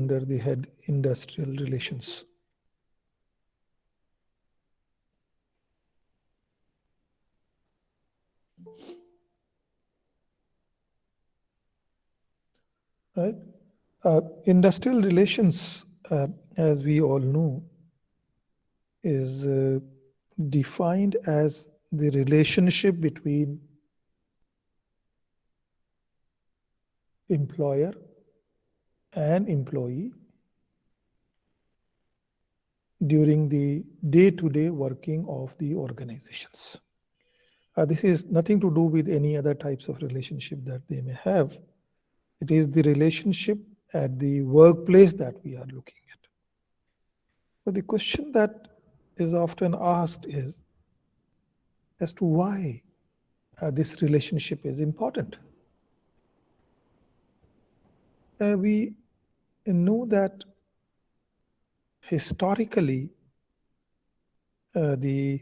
under the head industrial relations. Right? Industrial relations, as we all know, is defined as the relationship between employer and employee during the day-to-day working of the organizations. This is nothing to do with any other types of relationship that they may have. It is the relationship at the workplace that we are looking at. But the question that is often asked is as to why this relationship is important. We know that historically the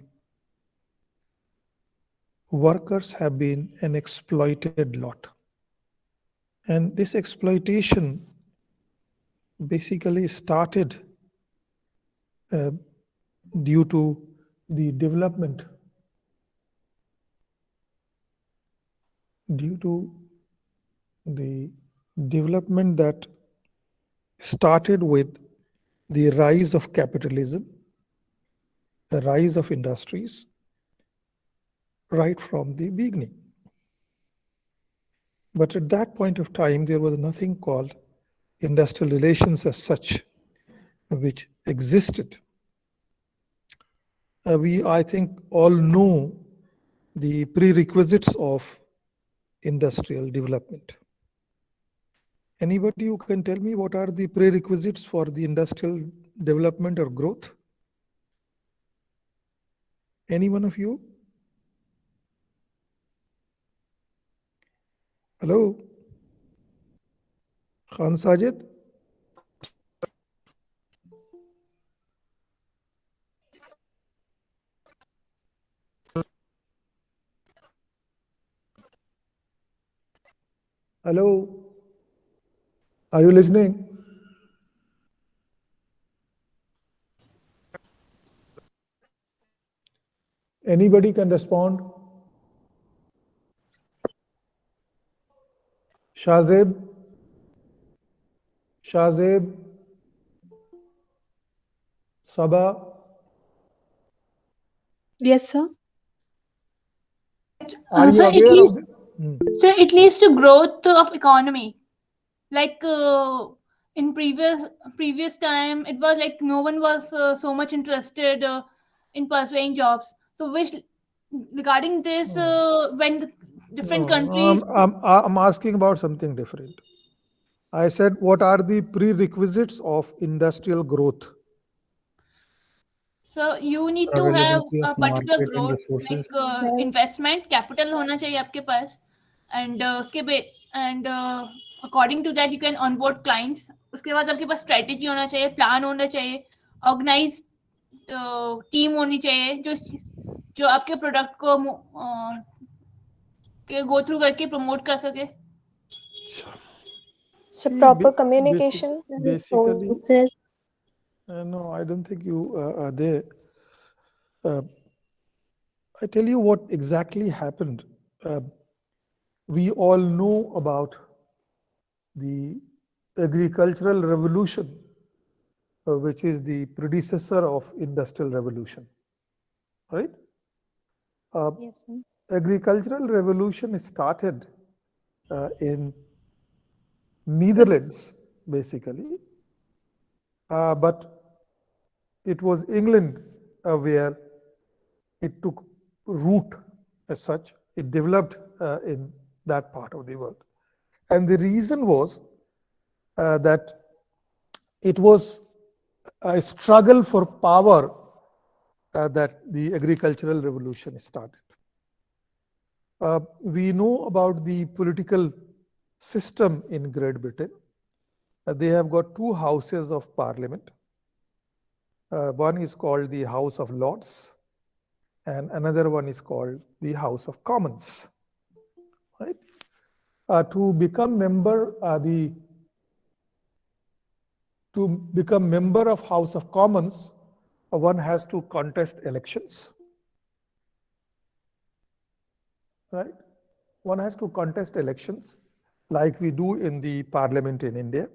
workers have been an exploited lot. And this exploitation basically started due to the development, that started with the rise of capitalism, the rise of industries, right from the beginning. But at that point of time, there was nothing called industrial relations as such, which existed. We, I think, all know the prerequisites of industrial development. Anybody who can tell me what are the prerequisites for the industrial development or growth? Any one of you? Hello? Khan Sajid? Hello? Are you listening? Anybody can respond? Shazib? Sabah? Yes, sir. Are you So it aware of leads, the, so it leads to growth of economy. Like in previous time, it was like no one was so much interested in pursuing jobs. So which regarding this, when the different countries. I'm asking about something different. I said, what are the prerequisites of industrial growth? So you need to have Availability a of particular market and growth, resources. like investment capital होना चाहिए आपके पास, and according to that you can onboard clients. उसके बाद आपके पास strategy होना चाहिए, plan होना चाहिए, organized team होनी चाहिए जो आपके product को go through करके promote कर सके. So proper communication. Basically, no, I don't think you are there. I tell you what exactly happened. We all know about the agricultural revolution, which is the predecessor of industrial revolution, right? Yes, sir. Agricultural revolution started in Netherlands, basically, but it was England where it took root as such. It developed in that part of the world. And the reason was that it was a struggle for power that the agricultural revolution started. We know about the political system in Great Britain. They have got two houses of parliament. One is called the House of Lords, and another one is called the House of Commons. Right? To become member, the to become member of House of Commons, one has to contest elections, right? One has to contest elections like we do in the parliament in India,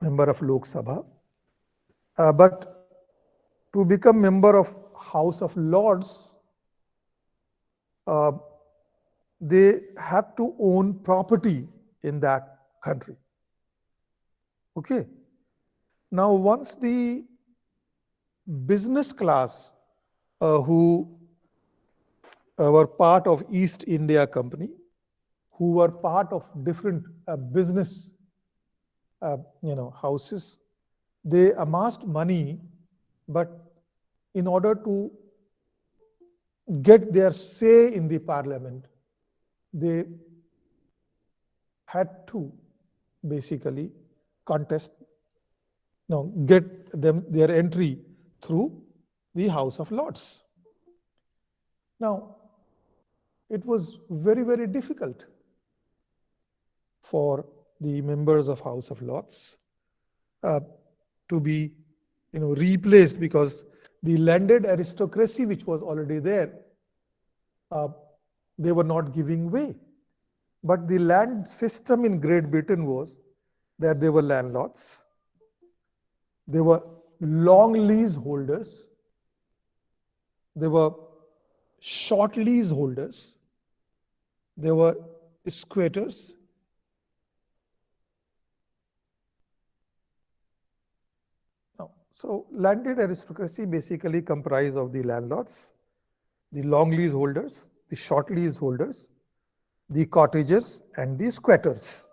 member of Lok Sabha. But to become member of House of Lords, uh, they have to own property in that country. Okay. Now, once the business class who were part of East India Company, who were part of different business houses, they amassed money, but in order to get their say in the parliament, they had to basically contest, get them their entry through the House of Lords. Now, it was very, very difficult for the members of House of Lords to be replaced, because the landed aristocracy which was already there, they were not giving way. But the land system in Great Britain was that they were landlords, they were long lease holders, they were short lease holders, they were squatters. So landed aristocracy basically comprised of the landlords, the long lease holders, the short lease holders, the cottagers, and the squatters.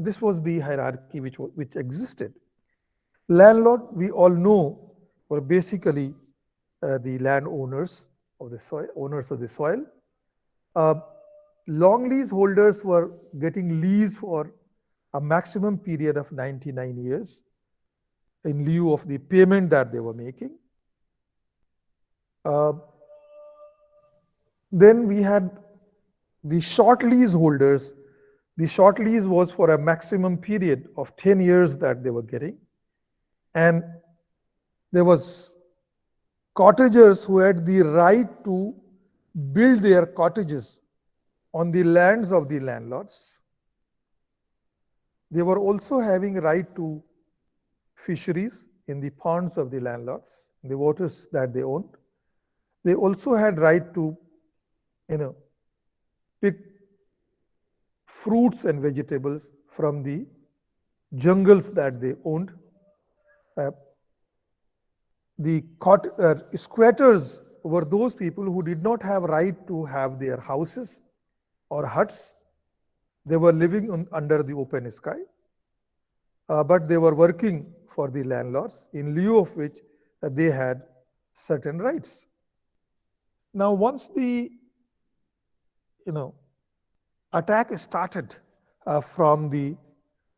This was the hierarchy which existed. Landlord, we all know, were basically the landowners of the soil, owners of the soil. Long lease holders were getting lease for a maximum period of 99 years in lieu of the payment that they were making. Then we had the short lease holders. The short lease was for a maximum period of 10 years that they were getting. And there was cottagers who had the right to build their cottages on the lands of the landlords. They were also having right to fisheries in the ponds of the landlords, the waters that they owned. They also had right to, pick fruits and vegetables from the jungles that they owned. The squatters were those people who did not have right to have their houses or huts. They were living under the open sky, but they were working for the landlords, in lieu of which they had certain rights. Now, once the attack started from the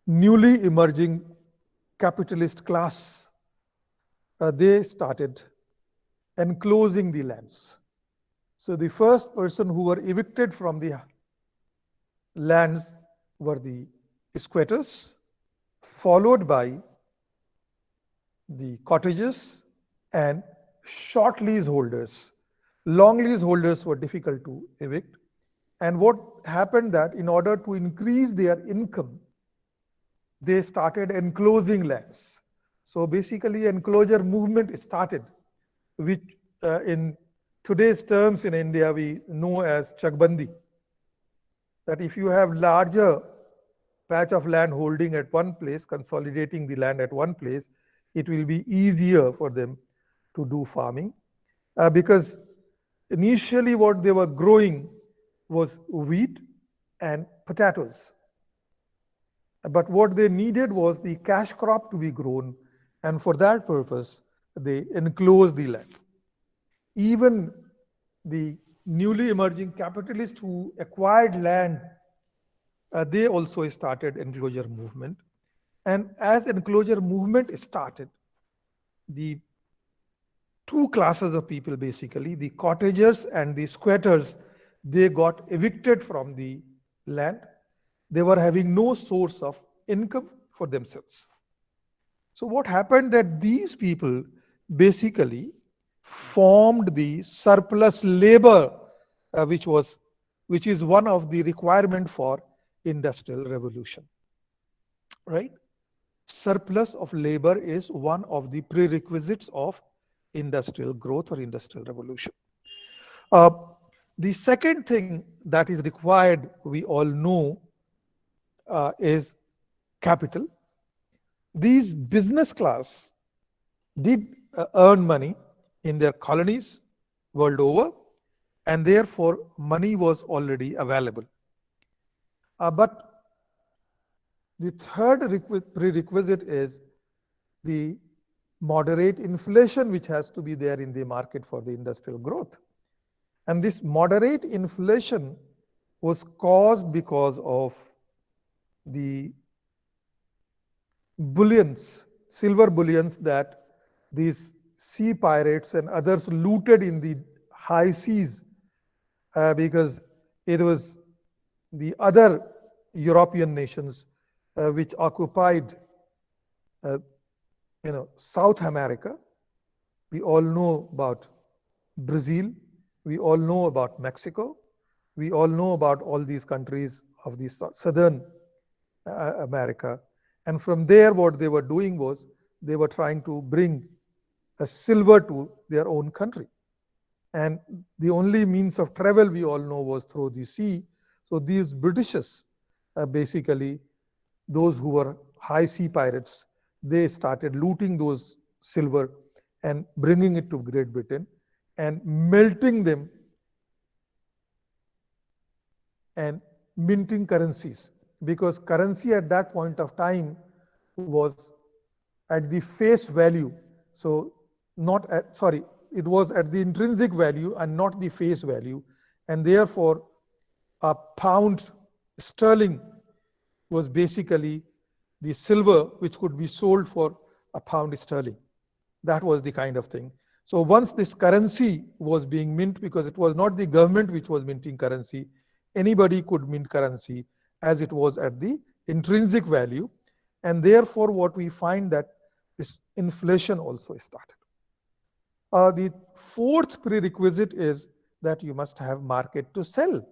newly emerging capitalist class, they started enclosing the lands. So the first person who were evicted from the lands were the squatters, followed by the cottages and short lease holders. Long lease holders were difficult to evict. And what happened that in order to increase their income, they started enclosing lands. So basically, enclosure movement started, which in today's terms in India we know as chakbandi. That if you have larger patch of land holding at one place, consolidating the land at one place, it will be easier for them to do farming, because initially what they were growing was wheat and potatoes. But what they needed was the cash crop to be grown, and for that purpose, they enclosed the land. Even the newly emerging capitalists who acquired land, they also started enclosure movement. And as enclosure movement started, the two classes of people, basically, the cottagers and the squatters, they got evicted from the land. They were having no source of income for themselves. So what happened that these people basically formed the surplus labor, which is one of the requirement for industrial revolution, right? Surplus of labor is one of the prerequisites of industrial growth or industrial revolution. Uh, the second thing that is required, we all know, is capital. These business class did earn money in their colonies world over, and therefore money was already available. But the third prerequisite is the moderate inflation, which has to be there in the market for the industrial growth. And this moderate inflation was caused because of the bullions, silver bullions that these sea pirates and others looted in the high seas, because it was the other European nations which occupied uh, South America. We all know about Brazil. We all know about Mexico. We all know about all these countries of the southern America. And from there, what they were doing was they were trying to bring a silver to their own country. And the only means of travel we all know was through the sea. So these Britishers, basically, those who were high sea pirates, they started looting those silver and bringing it to Great Britain and melting them and minting currencies, because currency at that point of time was at the face value. So not at, sorry, it was at the intrinsic value and not the face value. And therefore, a pound sterling was basically the silver which could be sold for a pound sterling. That was the kind of thing. So once this currency was being mint, because it was not the government which was minting currency, anybody could mint currency as it was at the intrinsic value. And therefore, what we find that this inflation also started. The fourth prerequisite is that you must have market to sell.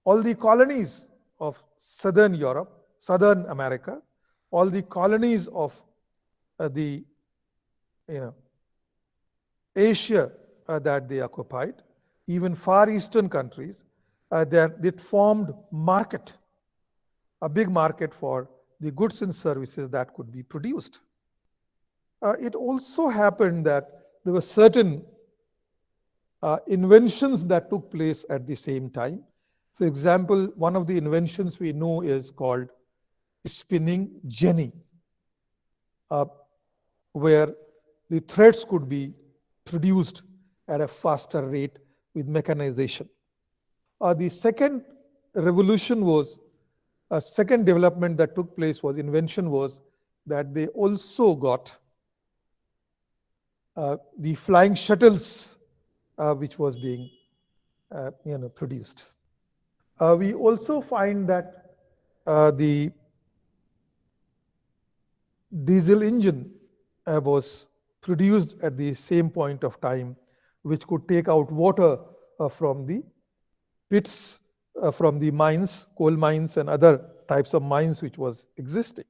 All the colonies of Southern Europe, Southern America, all the colonies of the Asia that they occupied, even Far Eastern countries, that formed market, a big market for the goods and services that could be produced. It also happened that there were certain inventions that took place at the same time. For example, one of the inventions we know is called spinning jenny, where the threads could be produced at a faster rate with mechanization. The second revolution was, a second development that took place was invention was that they also got the flying shuttles which was being produced. We also find that the diesel engine was produced at the same point of time, which could take out water from the pits, from the mines, coal mines and other types of mines which was existing.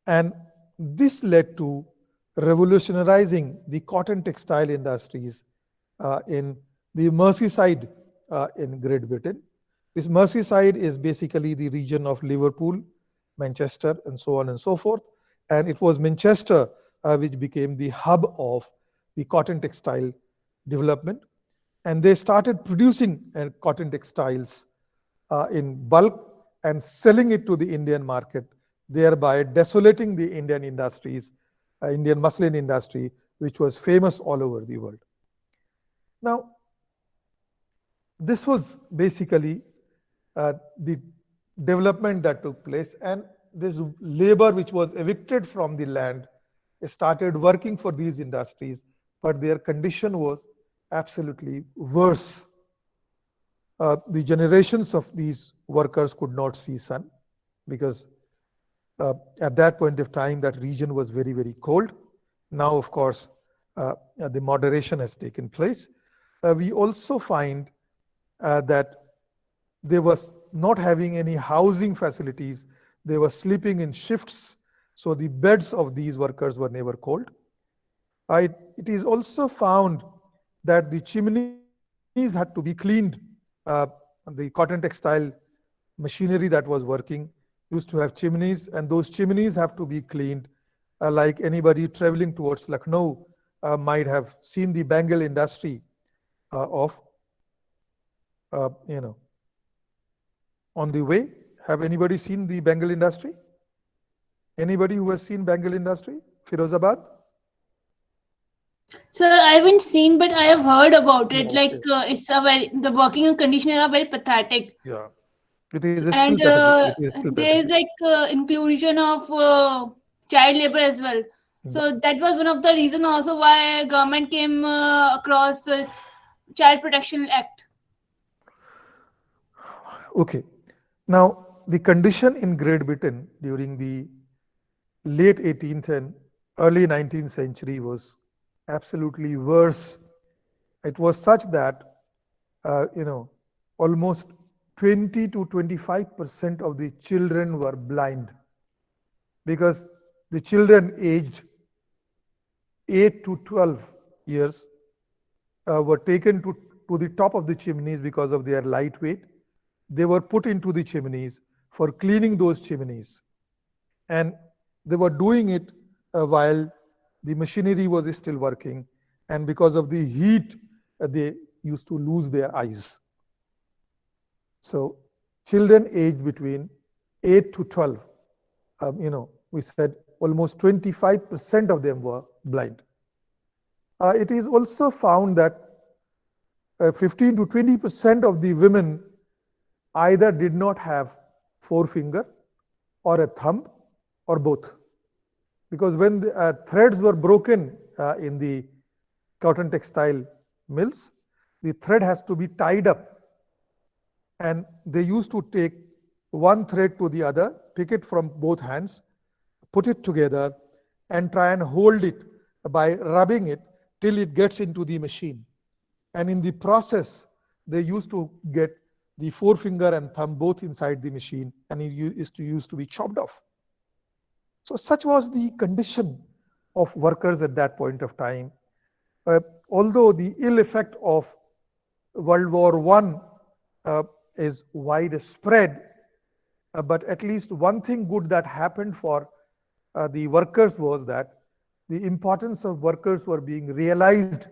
And this led to revolutionizing the cotton textile industries in the Merseyside in Great Britain. This Merseyside is basically the region of Liverpool, Manchester, and so on and so forth. And it was Manchester which became the hub of the cotton textile development. And they started producing cotton textiles in bulk and selling it to the Indian market, thereby desolating the Indian industries, Indian muslin industry, which was famous all over the world. Now, this was basically the development that took place, and this labor which was evicted from the land started working for these industries, but their condition was absolutely worse. The generations of these workers could not see sun because At that point of time, that region was very, very cold. Now, of course, the moderation has taken place. We also find that they was not having any housing facilities. They were sleeping in shifts, so the beds of these workers were never cold. It is also found that the chimneys had to be cleaned. Uh, the cotton textile machinery that was working used to have chimneys, and those chimneys have to be cleaned. Like anybody traveling towards Lucknow might have seen the Bengal industry of, you know, on the way. Have anybody seen the Bengal industry? Anybody who has seen Bengal industry? Firozabad? Sir, I haven't seen, but I have heard about it. No, Like okay. it's a very the working conditions are very pathetic, Yeah. It is still and pathetic. It is still there is pathetic. like inclusion of child labor as well. Yeah. So that was one of the reason also why government came across Child Protection Act. Okay. Now, the condition in Great Britain during the late 18th and early 19th century was absolutely worse. It was such that, you know, almost 20 to 25% of the children were blind, because the children aged 8 to 12 years were taken to the top of the chimneys because of their lightweight. They were put into the chimneys for cleaning those chimneys. And they were doing it while the machinery was still working. And because of the heat, they used to lose their eyes. So children aged between 8 to 12, we said almost 25% of them were blind. It is also found that 15 to 20% of the women either did not have forefinger or a thumb or both. Because when the threads were broken in the cotton textile mills, the thread has to be tied up, and they used to take one thread to the other, pick it from both hands, put it together, and try and hold it by rubbing it till it gets into the machine. And in the process, they used to get the forefinger and thumb both inside the machine, and it used to be chopped off. So such was the condition of workers at that point of time. Although the ill effect of World War I is widespread, but at least one thing good that happened for the workers was that the importance of workers were being realized,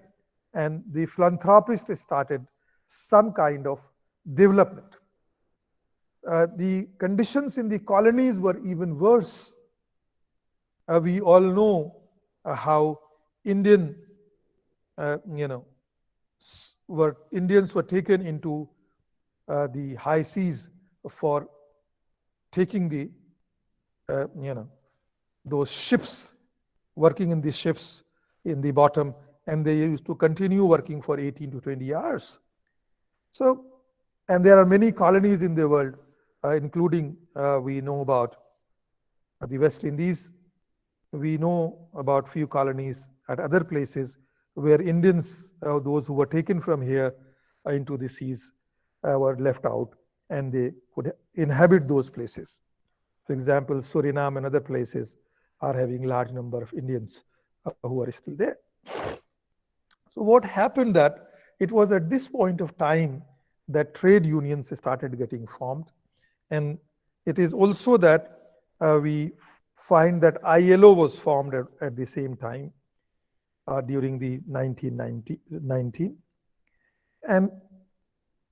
and the philanthropists started some kind of development. The conditions in the colonies were even worse. We all know how Indian, Indians were taken into the high seas for taking the, those ships, working in the ships in the bottom, and they used to continue working for 18 to 20 hours. So, and there are many colonies in the world, including we know about the West Indies. We know about few colonies at other places where Indians, those who were taken from here into the seas, were left out, and they could inhabit those places. For example, Suriname and other places are having large number of Indians who are still there. So what happened that it was at this point of time that trade unions started getting formed, and it is also that we find that ILO was formed at the same time during the 1919, and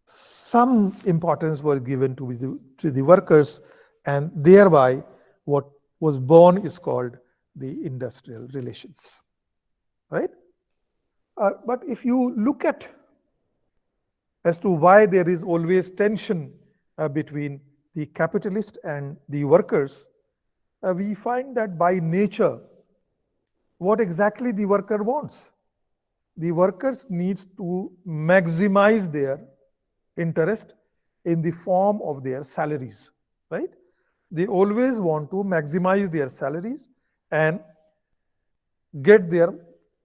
some importance were given to the workers, and thereby what was born is called the industrial relations, right? But if you look at as to why there is always tension between the capitalist and the workers, we find that by nature, what exactly the worker wants. The workers needs to maximize their interest in the form of their salaries, right? They always want to maximize their salaries and get their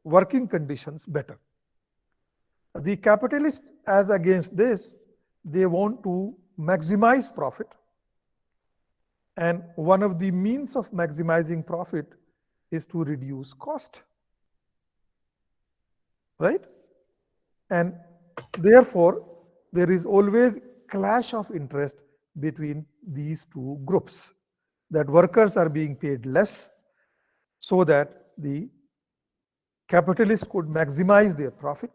working conditions better. The capitalist, as against this, they want to maximize profit. And one of the means of maximizing profit is to reduce cost. Right? And therefore, there is always clash of interest between these two groups, that workers are being paid less so that the capitalists could maximize their profit,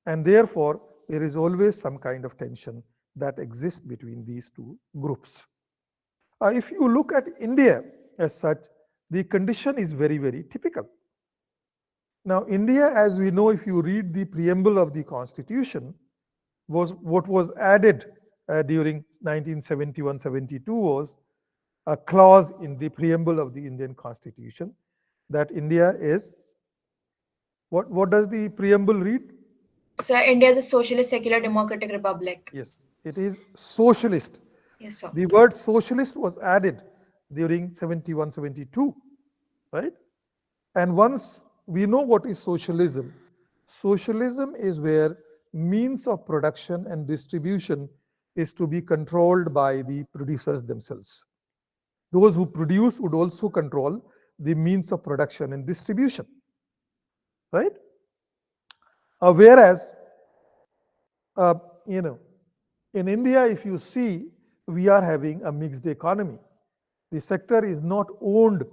and therefore there is always some kind of tension that exists between these two groups. If you look at India as such, the condition is very, very typical. Now, India, as we know, if you read the preamble of the Constitution, was what was added during 1971-72 was a clause in the preamble of the Indian Constitution that India is, what does the preamble read? Sir, India is a socialist, secular, democratic republic. Yes, it is socialist. Yes, sir. The word socialist was added during 71-72, right? And once we know what is socialism, socialism is where means of production and distribution is to be controlled by the producers themselves. Those who produce would also control the means of production and distribution, right? Whereas, in India, if you see, we are having a mixed economy. The sector is not owned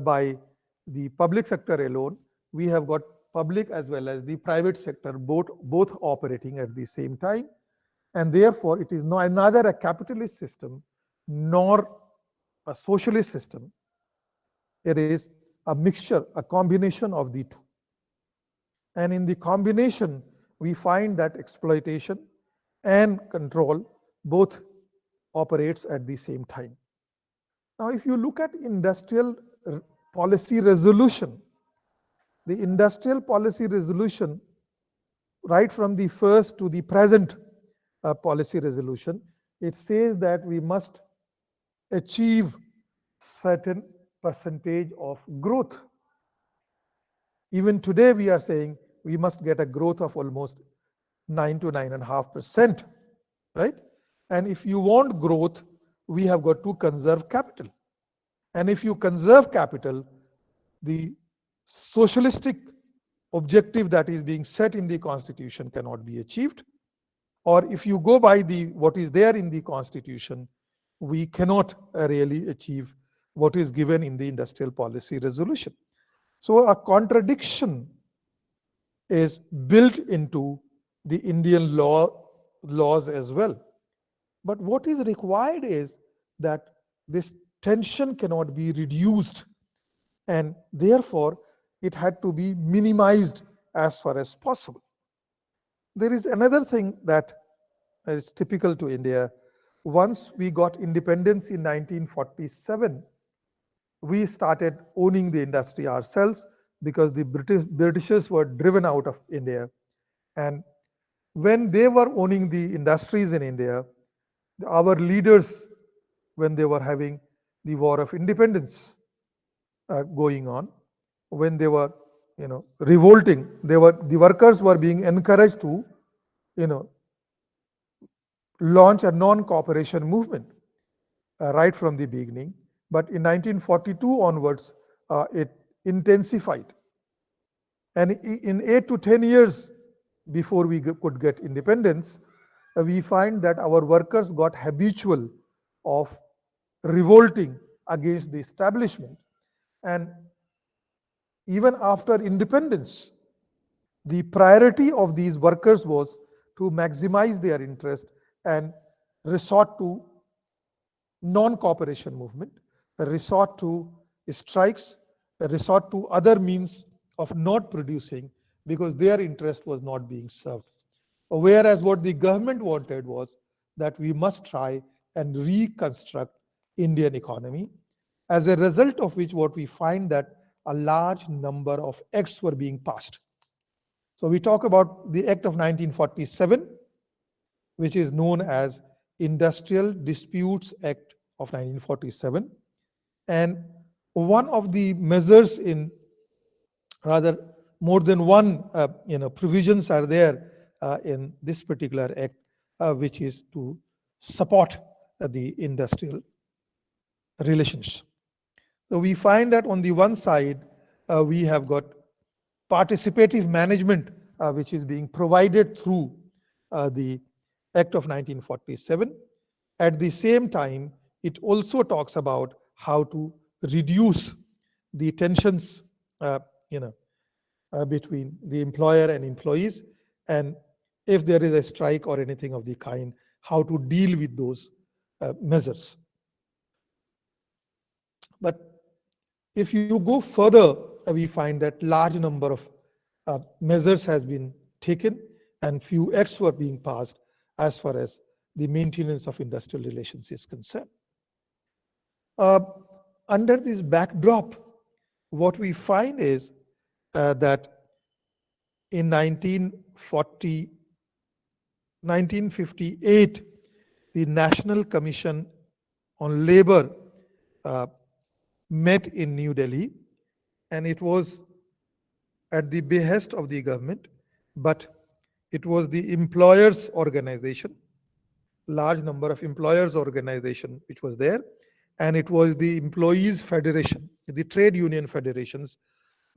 by the public sector alone. We have got public as well as the private sector both operating at the same time, and therefore it is neither a capitalist system nor a socialist system. It is a mixture, a combination of the two. And in the combination, we find that exploitation and control both operates at the same time. Now, if you look at industrial policy resolution, the industrial policy resolution, right from the first to the present policy resolution, it says that we must achieve certain percentage of growth. Even today, we are saying we must get a growth of almost 9 to 9.5%, right? And if you want growth, we have got to conserve capital. And if you conserve capital, the socialistic objective that is being set in the Constitution cannot be achieved. Or if you go by what is there in the Constitution, we cannot really achieve what is given in the industrial policy resolution. So a contradiction is built into the Indian laws as well. But what is required is that this tension cannot be reduced, and therefore it had to be minimized as far as possible. There is another thing that is typical to India. Once we got independence in 1947, we started owning the industry ourselves because the Britishers were driven out of India. And when they were owning the industries in India, our leaders, when they were having the War of Independence going on, when they were, revolting, the workers were being encouraged to, launch a non-cooperation movement right from the beginning. But in 1942 onwards, it intensified. And in 8 to 10 years before we could get independence, we find that our workers got habitual of revolting against the establishment. And even after independence, the priority of these workers was to maximize their interest and resort to non-cooperation movement, resort to strikes, resort to other means of not producing because their interest was not being served. Whereas what the government wanted was that we must try and reconstruct Indian economy, as a result of which what we find that a large number of acts were being passed. So we talk about the Act of 1947, which is known as Industrial Disputes Act of 1947. And one of the measures in rather more than one provisions are there in this particular act, which is to support the industrial relations. So we find that on the one side, we have got participative management, which is being provided through the Act of 1947. At the same time, it also talks about how to reduce the tensions, between the employer and employees, and if there is a strike or anything of the kind, how to deal with those measures. But if you go further, we find that large number of measures has been taken and few acts were being passed as far as the maintenance of industrial relations is concerned. Under this backdrop, what we find is that in 1958, the National Commission on Labor met in New Delhi, and it was at the behest of the government, but it was the employers organization, large number of employers organization which was there, and it was the employees federation, the trade union federations,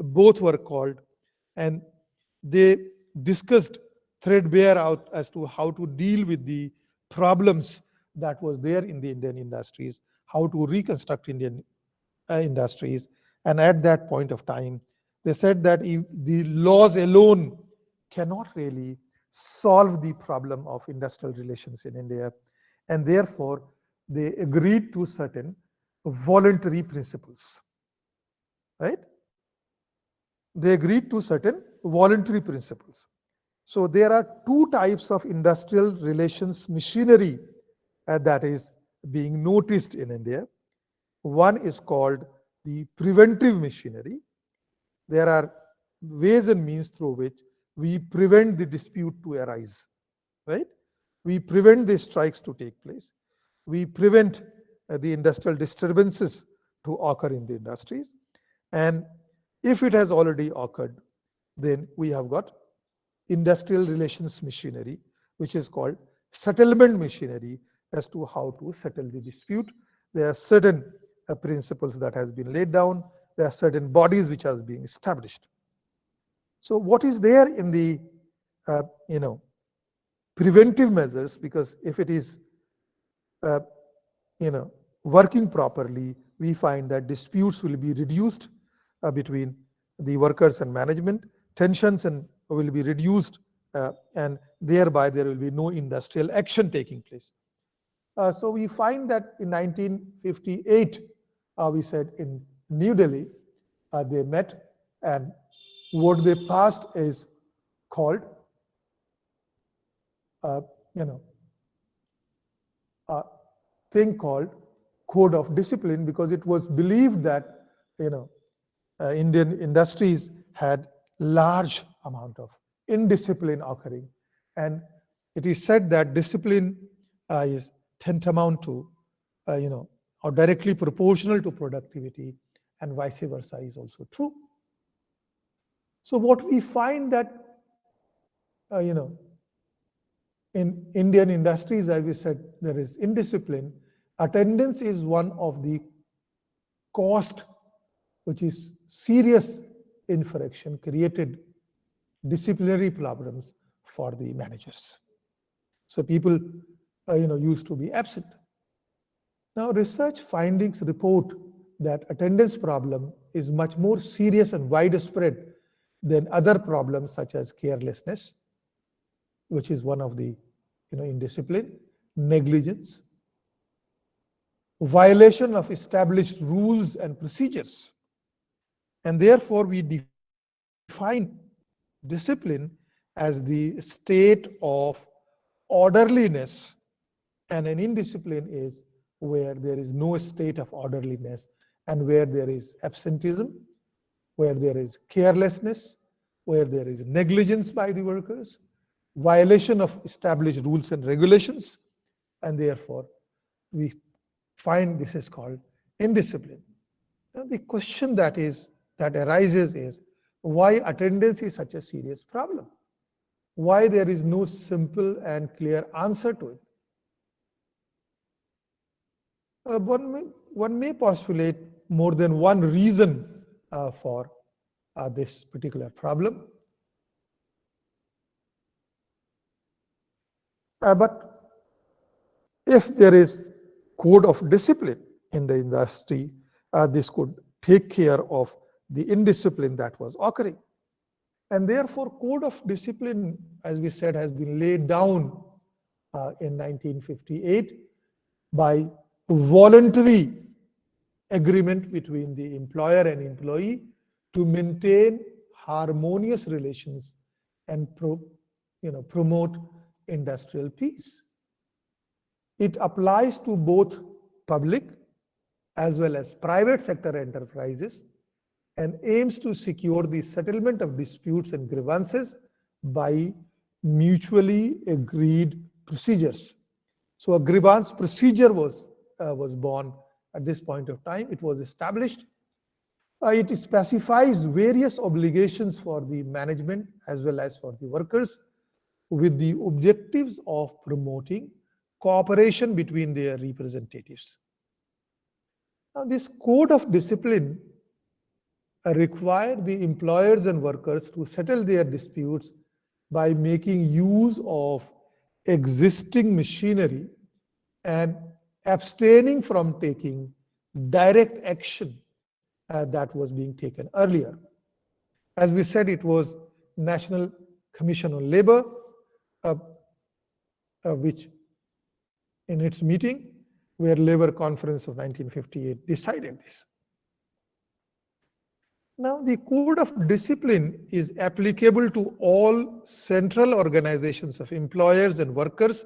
both were called, and they discussed threadbare out as to how to deal with the problems that was there in the Indian industries, how to reconstruct Indian industries. And at that point of time, they said that the laws alone cannot really solve the problem of industrial relations in India, and therefore they agreed to certain voluntary principles, right? They agreed to certain voluntary principles. So there are two types of industrial relations machinery that is being noticed in India. One is called the preventive machinery. There are ways and means through which we prevent the dispute to arise, right? We prevent the strikes to take place. We prevent the industrial disturbances to occur in the industries. And if it has already occurred, then we have got industrial relations machinery, which is called settlement machinery, as to how to settle the dispute. There are certain principles that has been laid down. There are certain bodies which are being established. So what is there in the preventive measures? Because if it is working properly, we find that disputes will be reduced between the workers and management, tensions will be reduced, and thereby there will be no industrial action taking place. So we find that in 1958, we said in New Delhi, they met, and what they passed is called a thing called Code of Discipline, because it was believed that Indian industries had large amount of indiscipline occurring, and it is said that discipline is tantamount to or directly proportional to productivity, and vice versa is also true. So what we find that in Indian industries, as we said, there is indiscipline. Attendance is one of the cost, which is serious infraction, created disciplinary problems for the managers. So people used to be absent. Now research findings report that attendance problem is much more serious and widespread than other problems such as carelessness, which is one of the indiscipline, negligence, violation of established rules and procedures. And therefore we define discipline as the state of orderliness, and an indiscipline is where there is no state of orderliness, and where there is absenteeism, where there is carelessness, where there is negligence by the workers, violation of established rules and regulations, and therefore we find this is called indiscipline. Now, the question that arises is why attendance is such a serious problem? Why there is no simple and clear answer to it? One may postulate more than one reason for this particular problem. But if there is code of discipline in the industry, this could take care of the indiscipline that was occurring. And therefore, code of discipline, as we said, has been laid down in 1958 by voluntary agreement between the employer and employee to maintain harmonious relations and promote industrial peace. It applies to both public as well as private sector enterprises and aims to secure the settlement of disputes and grievances by mutually agreed procedures. So a grievance procedure was born at this point of time. It was established. It specifies various obligations for the management as well as for the workers with the objectives of promoting cooperation between their representatives. Now, this code of discipline required the employers and workers to settle their disputes by making use of existing machinery and abstaining from taking direct action that was being taken earlier. As we said, it was National Commission on Labor, which in its meeting, where Labor Conference of 1958 decided this. Now, the code of discipline is applicable to all central organizations of employers and workers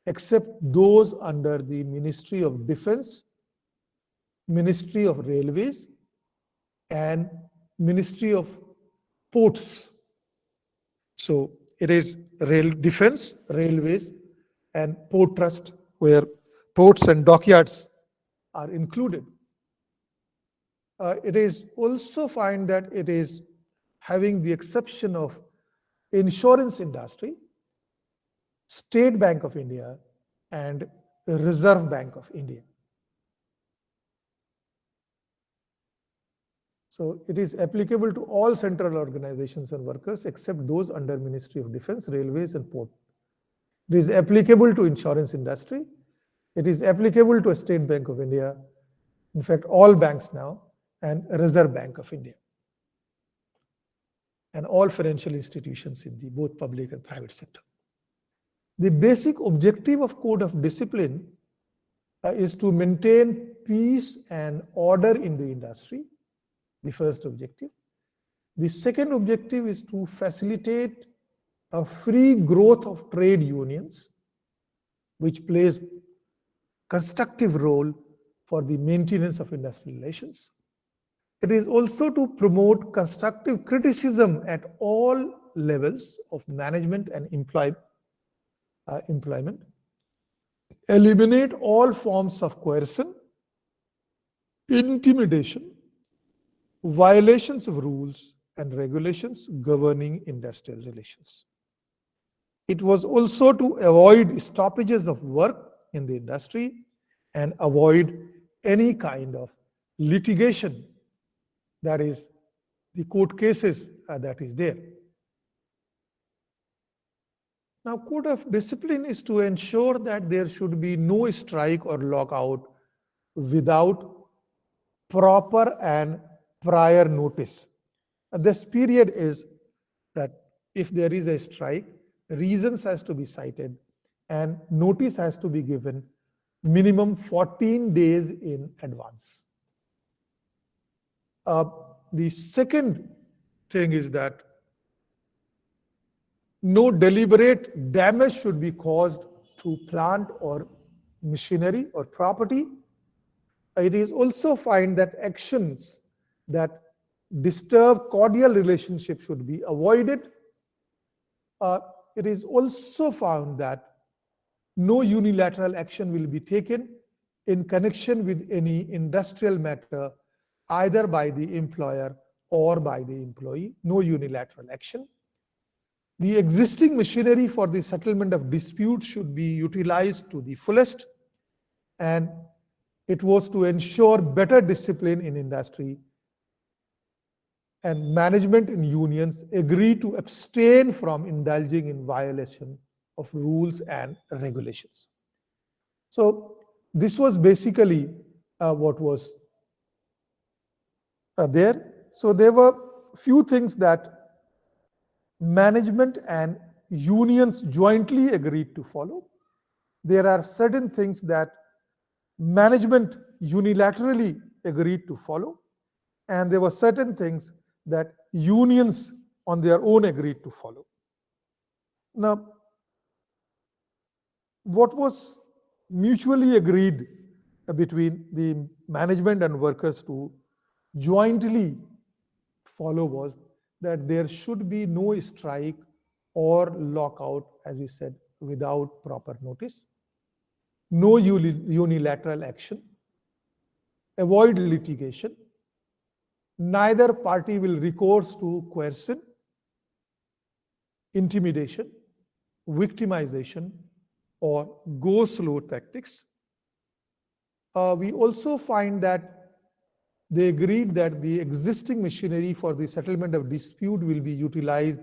except those under the Ministry of Defense, Ministry of Railways, and Ministry of Ports. So it is Defense, Railways, and Port Trust, where ports and dockyards are included. It is also find that it is having the exception of insurance industry, State Bank of India, and Reserve Bank of India. So it is applicable to all central organizations and workers except those under Ministry of Defense, Railways, and Port. It is applicable to insurance industry. It is applicable to State Bank of India, in fact, all banks now, and Reserve Bank of India, and all financial institutions in the both public and private sector. The basic objective of code of discipline is to maintain peace and order in the industry, the first objective. The second objective is to facilitate a free growth of trade unions, which plays constructive role for the maintenance of industrial relations. It is also to promote constructive criticism at all levels of management and employment, eliminate all forms of coercion, intimidation, violations of rules and regulations governing industrial relations. It was also to avoid stoppages of work in the industry and avoid any kind of litigation, that is, the court cases that is there. Now, code of discipline is to ensure that there should be no strike or lockout without proper and prior notice. This period is that if there is a strike, reasons has to be cited and notice has to be given minimum 14 days in advance. The second thing is that no deliberate damage should be caused to plant or machinery or property. It is also found that actions that disturb cordial relationship should be avoided. It is also found that no unilateral action will be taken in connection with any industrial matter, either by the employer or by the employee. No unilateral action. The existing machinery for the settlement of disputes should be utilized to the fullest, and it was to ensure better discipline in industry, and management and unions agreed to abstain from indulging in violation of rules and regulations. So this was basically what was there. So there were few things that management and unions jointly agreed to follow. There are certain things that management unilaterally agreed to follow, and there were certain things that unions on their own agreed to follow. Now, what was mutually agreed between the management and workers to jointly follow was that there should be no strike or lockout, as we said, without proper notice, no unilateral action, avoid litigation, neither party will recourse to coercion, intimidation, victimization, or go slow tactics. We also find that they agreed that the existing machinery for the settlement of dispute will be utilized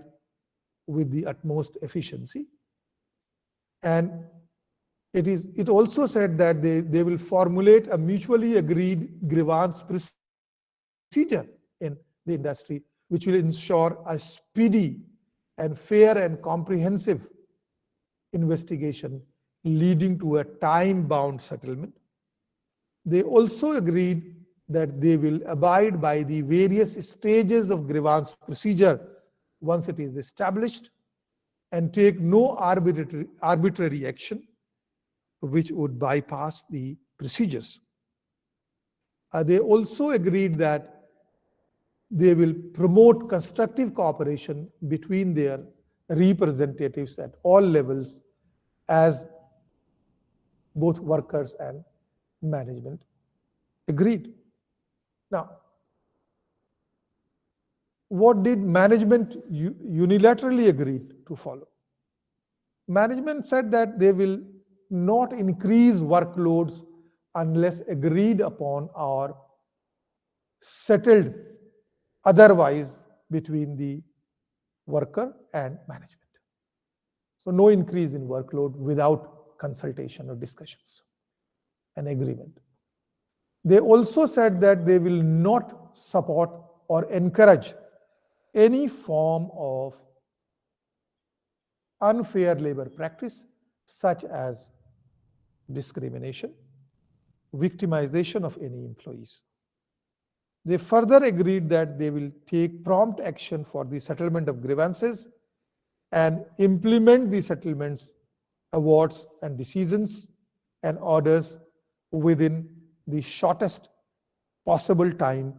with the utmost efficiency. And it also said that they will formulate a mutually agreed grievance procedure in the industry, which will ensure a speedy and fair and comprehensive investigation leading to a time-bound settlement. They also agreed that they will abide by the various stages of grievance procedure once it is established, and take no arbitrary action which would bypass the procedures. They also agreed that they will promote constructive cooperation between their representatives at all levels, as both workers and management agreed. Now, what did management unilaterally agree to follow? Management said that they will not increase workloads unless agreed upon or settled otherwise between the worker and management. So no increase in workload without consultation or discussions and agreement. They also said that they will not support or encourage any form of unfair labor practice, such as discrimination, victimization of any employees. They further agreed that they will take prompt action for the settlement of grievances and implement the settlements, awards, and decisions and orders within the shortest possible time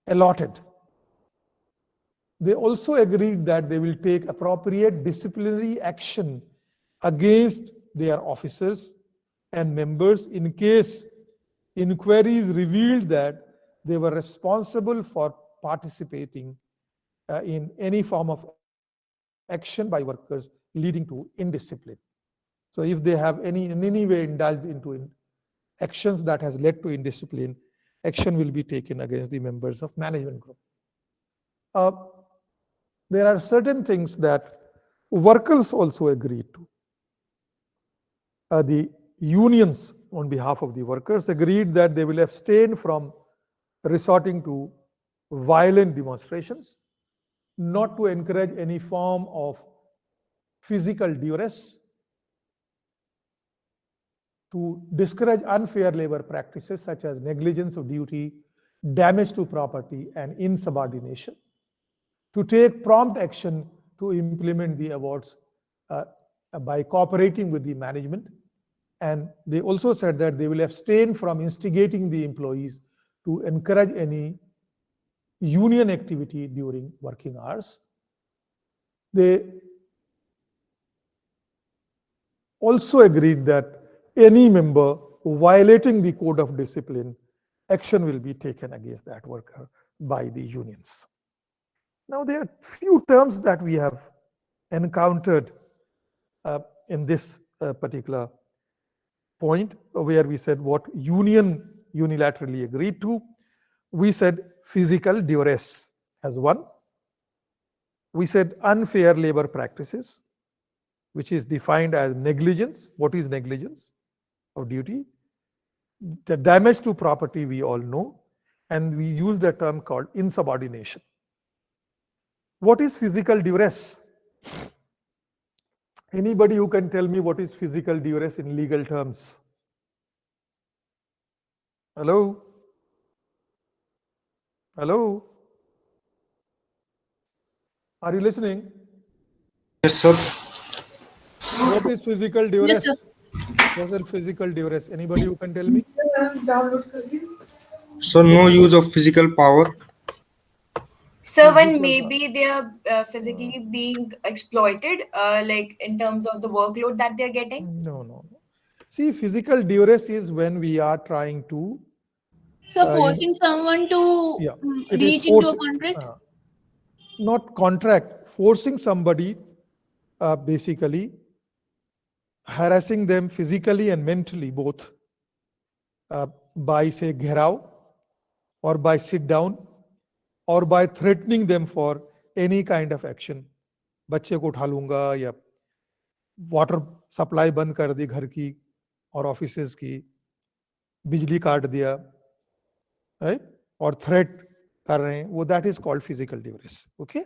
allotted. They also agreed that they will take appropriate disciplinary action against their officers and members in case inquiries revealed that they were responsible for participating in any form of action by workers leading to indiscipline. So if they have in any way indulged into actions that has led to indiscipline, action will be taken against the members of management group. There are certain things that workers also agreed to. The unions, on behalf of the workers, agreed that they will abstain from resorting to violent demonstrations, not to encourage any form of physical duress, to discourage unfair labor practices such as negligence of duty, damage to property, and insubordination, to take prompt action to implement the awards by cooperating with the management. And they also said that they will abstain from instigating the employees to encourage any union activity during working hours. They also agreed that any member violating the code of discipline, action will be taken against that worker by the unions. Now, there are few terms that we have encountered in this particular point, where we said what union unilaterally agreed to. We said physical duress as one. We said unfair labor practices, which is defined as negligence. What is negligence of duty? The damage to property we all know, and we used a term called insubordination. What is physical duress? Anybody who can tell me what is physical duress in legal terms? Hello? Hello? Are you listening? Yes, sir. What is physical duress? Yes, sir. What is physical duress? Anybody who can tell me? So no use of physical power. So when maybe they are physically being exploited, like in terms of the workload that they're getting? No. See, physical duress is when we are trying to So forcing someone to it is reach into a contract? Not contract, forcing somebody, basically harassing them physically and mentally both, by say gherao, or by sit down, or by threatening them for any kind of action. बच्चे को उठा लूंगा, या water supply बंद कर दी घर की और ऑफिसेज की, बिजली काट दिया, राइट, और थ्रेट कर रहे हैं, वो that is called physical duress. Okay.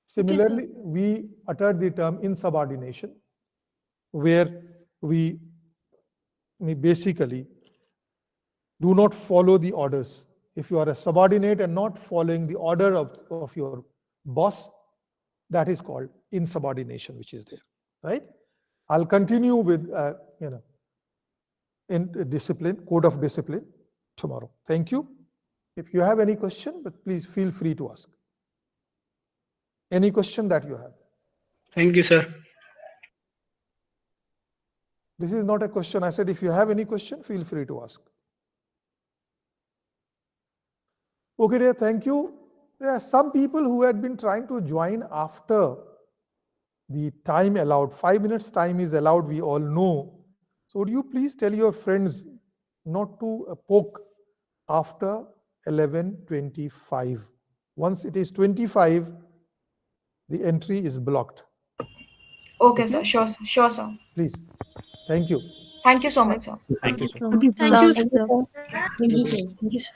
Similarly, we uttered the term insubordination, where we basically do not follow the orders. If you are a subordinate and not following the order of your boss, that is called insubordination, which is there, right? I'll continue with, in discipline, code of discipline tomorrow. Thank you. If you have any question, but please feel free to ask. Any question that you have? Thank you, sir. This is not a question. I said, if you have any question, feel free to ask. Okay, dear, thank you. There are some people who had been trying to join after the time allowed. 5 minutes time is allowed, we all know. So would you please tell your friends not to poke after 11:25. Once it is 25, the entry is blocked. Okay, sir. Sure, sir. Sure, sir. Please. Thank you. Thank you so much, sir. Thank you, sir. Thank you, sir. Thank you, sir.